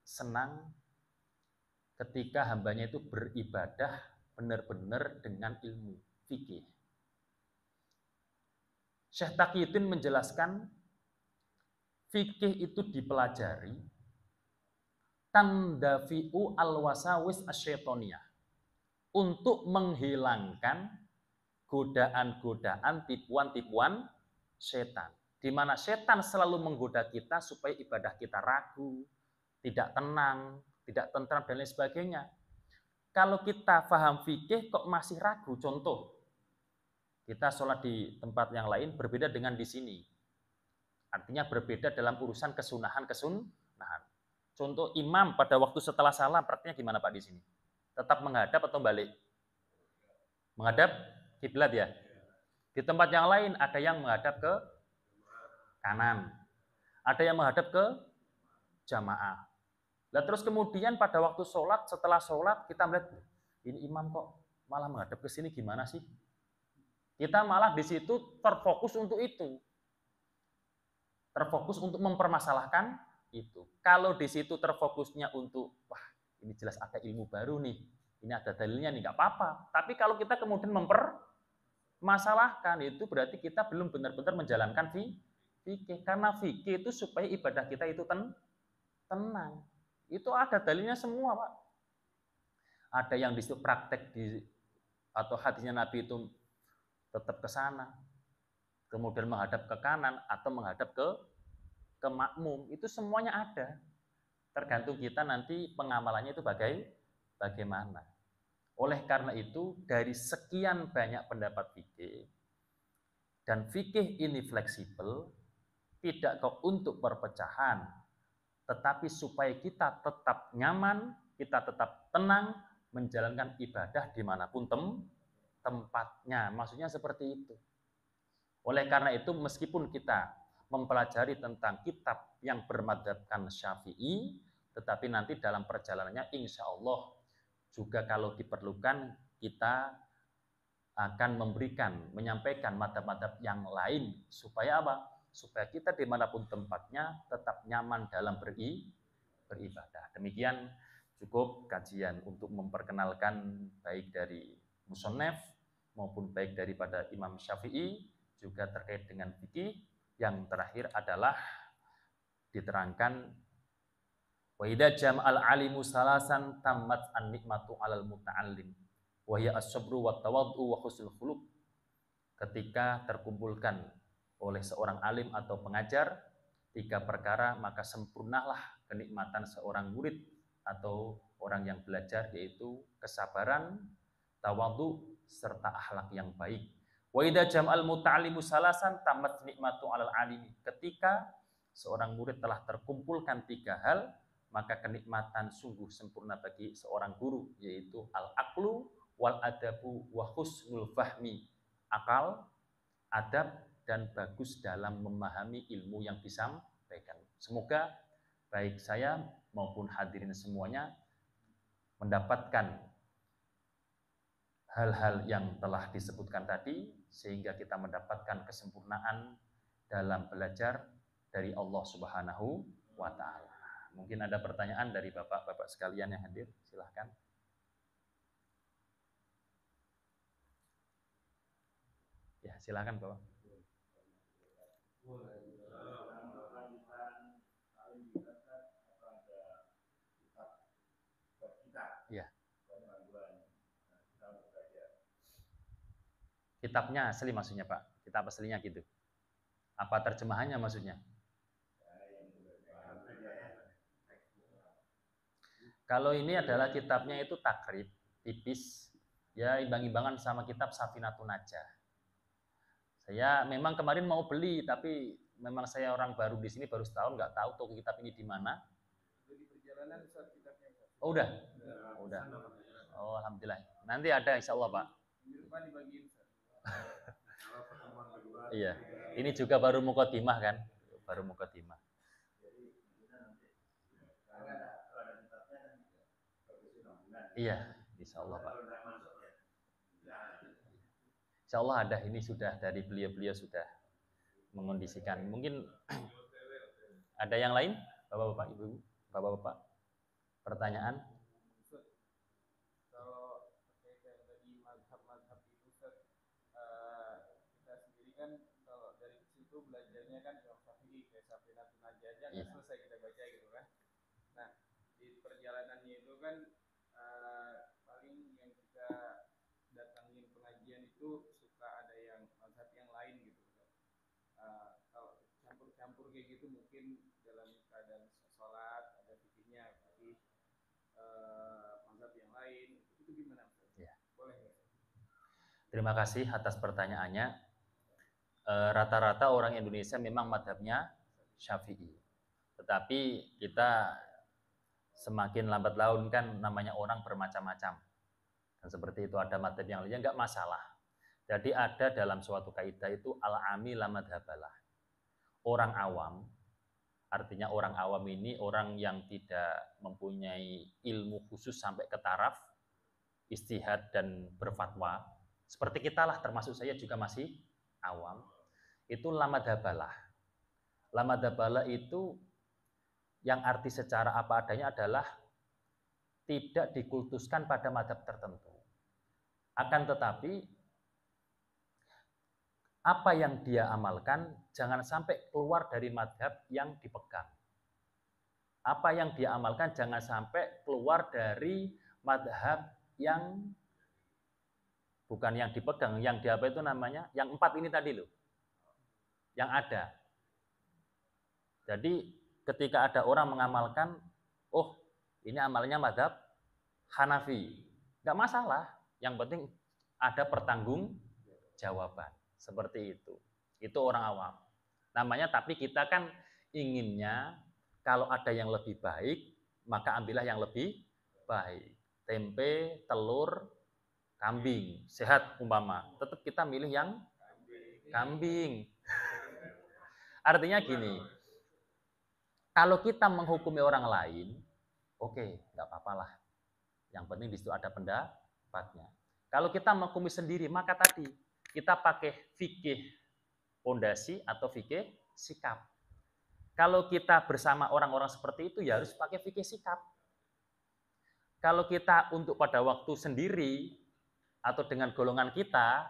senang ketika hambanya itu beribadah benar-benar dengan ilmu fikih. Syekh Taqiyuddin menjelaskan fikih itu dipelajari tandafi'u al-wasawis asyaitoniyah, untuk menghilangkan godaan-godaan, tipuan-tipuan setan. Di mana setan selalu menggoda kita supaya ibadah kita ragu, tidak tenang, tidak tentram, dan lain sebagainya. Kalau kita paham fikih kok masih ragu, contoh, kita sholat di tempat yang lain berbeda dengan di sini. Artinya berbeda dalam urusan kesunahan. Contoh imam pada waktu setelah salam, praktiknya gimana Pak di sini? Tetap menghadap atau balik? menghadap kiblat ya. Di tempat yang lain ada yang menghadap ke kanan, ada yang menghadap ke jamaah. Nah, terus kemudian pada waktu sholat, setelah sholat kita melihat ini imam kok malah menghadap ke sini, gimana sih? Kita malah di situ terfokus untuk itu. Terfokus untuk mempermasalahkan itu. Kalau di situ terfokusnya untuk, wah ini jelas ada ilmu baru nih, ini ada dalilnya nih, nggak apa-apa. Tapi kalau kita kemudian mempermasalahkan, itu berarti kita belum benar-benar menjalankan fikih. Karena fikih itu supaya ibadah kita itu tenang. Itu ada dalilnya semua, Pak. Ada yang disitu praktek atau hadisnya Nabi itu tetap ke sana, kemudian menghadap ke kanan atau menghadap ke makmum, itu semuanya ada. Tergantung kita nanti pengamalannya itu bagaimana. Oleh karena itu, dari sekian banyak pendapat fikih, dan fikih ini fleksibel, tidak kok untuk perpecahan, tetapi supaya kita tetap nyaman, kita tetap tenang, menjalankan ibadah dimanapun tempatnya. Maksudnya seperti itu. Oleh karena itu, meskipun kita mempelajari tentang kitab yang bermadzhabkan Syafi'i, tetapi nanti dalam perjalanannya insya Allah juga kalau diperlukan kita akan menyampaikan madzhab-madzhab yang lain. Supaya apa? Supaya kita dimanapun tempatnya tetap nyaman dalam beribadah. Demikian cukup kajian untuk memperkenalkan baik dari musannaf maupun baik daripada Imam Syafi'i, juga terkait dengan fikih. Yang terakhir adalah diterangkan wa idza jama'al alimu salasan tammat an-nikmatu 'alal muta'allim wa hiya as-sabru wat tawaddu wa husnul khuluq. Ketika terkumpulkan oleh seorang alim atau pengajar 3 perkara, maka sempurnalah kenikmatan seorang murid atau orang yang belajar, yaitu kesabaran, tawadhu, serta akhlak yang baik. Wa idza jam'al muta'allimu salasan tamat nikmatu 'alal alimi. Ketika seorang murid telah terkumpulkan 3 hal, maka kenikmatan sungguh sempurna bagi seorang guru, yaitu al-aqlu wal adabu wa husnul fahmi. Akal, adab, dan bagus dalam memahami ilmu yang disampaikan. Semoga baik saya maupun hadirin semuanya mendapatkan hal-hal yang telah disebutkan tadi, sehingga kita mendapatkan kesempurnaan dalam belajar dari Allah Subhanahu wa Ta'ala. Mungkin ada pertanyaan dari bapak-bapak sekalian yang hadir, silahkan. Ya, silahkan Bapak. Ya. Kitabnya asli maksudnya Pak? Kitab aslinya gitu? Apa terjemahannya maksudnya? Kalau ini adalah kitabnya itu takrib, tipis, ya imbang-imbangan sama kitab Safinatun Najah. Saya memang kemarin mau beli, tapi memang saya orang baru di sini, baru setahun, nggak tahu toko kitab ini di mana. Di perjalanan saat kitabnya. Oh udah? Udah. Oh alhamdulillah. Nanti ada insya Allah Pak. Minggu depan dibagiin. Iya. Ini juga baru mukadimah kan? Baru mukadimah. Iya, insya Allah Pak. Insya Allah ada, ini sudah dari beliau-beliau sudah mengondisikan. Mungkin ada yang lain, Bapak-bapak, Ibu, Bapak-bapak, pertanyaan? Kalau terkait yang tadi mazhab-mazhab itu, kita sendiri kan kalau dari kecil tuh belajarnya kan Imam Syafi'i, kayak Safinatun Najah aja nggak selesai kita baca gitu kan. Nah, di perjalanannya itu kan paling yang kita datangin pengajian itu suka ada yang mazhab yang lain gitu kan. Kalau campur-campur kayak gitu mungkin dalam keadaan sholat ada fikihnya, tapi mazhab yang lain itu gimana? Ya. Boleh nggak? Terima kasih atas pertanyaannya. Rata-rata orang Indonesia memang mazhabnya Syafi'i. Tetapi kita semakin lambat laun kan namanya orang bermacam-macam. Dan seperti itu ada madhab yang lainnya enggak masalah. Jadi ada dalam suatu kaidah itu al-ami la madhabalah. Orang awam, artinya orang awam ini orang yang tidak mempunyai ilmu khusus sampai ke taraf ijtihad dan berfatwa. Seperti kita lah, termasuk saya juga masih awam. Itu la madhabalah. La madhabalah itu yang arti secara apa adanya adalah tidak dikultuskan pada madhab tertentu. Akan tetapi apa yang dia amalkan jangan sampai keluar dari madhab yang dipegang. Apa yang dia amalkan jangan sampai keluar dari madhab yang bukan yang dipegang, yang di apa itu namanya, yang 4 ini tadi loh, yang ada. Jadi ketika ada orang mengamalkan, oh ini amalnya madhab Hanafi, nggak masalah. Yang penting ada pertanggungjawaban. Seperti itu. Itu orang awam. Namanya, tapi kita kan inginnya kalau ada yang lebih baik, maka ambillah yang lebih baik. Tempe, telur, kambing, sehat umpama. Tetap kita milih yang kambing. Artinya gini, kalau kita menghukumi orang lain, oke, nggak apa-apa lah. Yang penting di situ ada pendapatnya. Kalau kita menghukumi sendiri, maka tadi kita pakai fikih pondasi atau fikih sikap. Kalau kita bersama orang-orang seperti itu, ya harus pakai fikih sikap. Kalau kita untuk pada waktu sendiri atau dengan golongan kita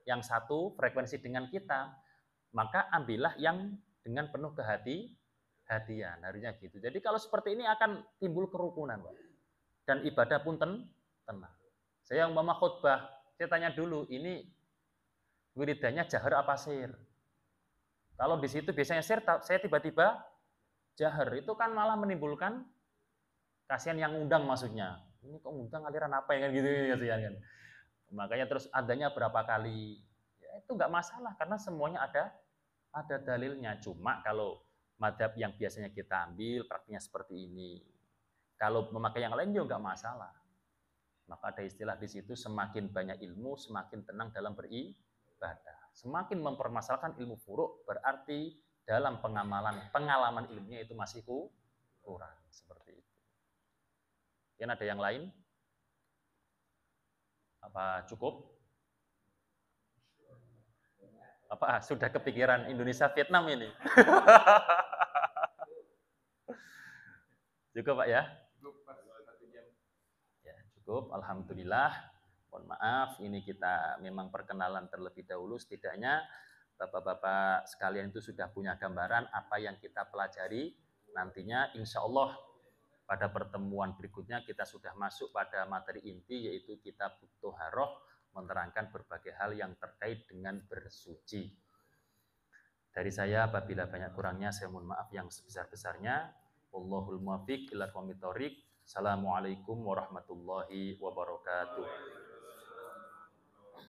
yang satu frekuensi dengan kita, maka ambillah yang dengan penuh kehati-hatian, harusnya gitu. Jadi kalau seperti ini akan timbul kerukunan, Pak. Dan ibadah pun tenang. Saya umpama khutbah, saya tanya dulu, ini wiridannya jahar apa sir? Kalau di situ biasanya sir, saya tiba-tiba jahar, itu kan malah menimbulkan kasihan yang undang maksudnya. Ini kok undang aliran apa ya kan gitu kan. Makanya terus adanya berapa kali, ya itu nggak masalah karena semuanya ada dalilnya. Cuma kalau madhab yang biasanya kita ambil praktiknya seperti ini. Kalau memakai yang lain juga nggak masalah. Maka ada istilah di situ, semakin banyak ilmu, semakin tenang dalam beribadah. Semakin mempermasalahkan ilmu furu', berarti dalam pengalaman ilmunya itu masih kurang. Seperti itu. Yang ada yang lain? Apa cukup? Apa sudah kepikiran Indonesia Vietnam ini? Cukup Pak ya? Ya cukup, alhamdulillah. Mohon maaf, ini kita memang perkenalan terlebih dahulu. Setidaknya Bapak-bapak sekalian itu sudah punya gambaran apa yang kita pelajari. Nantinya insya Allah pada pertemuan berikutnya kita sudah masuk pada materi inti, yaitu kitab Thaharah, menerangkan berbagai hal yang terkait dengan bersuci. Dari saya, apabila banyak kurangnya, saya mohon maaf yang sebesar-besarnya. Wallahul muwaffiq ila aqwamit thoriq. Assalamualaikum warahmatullahi wabarakatuh.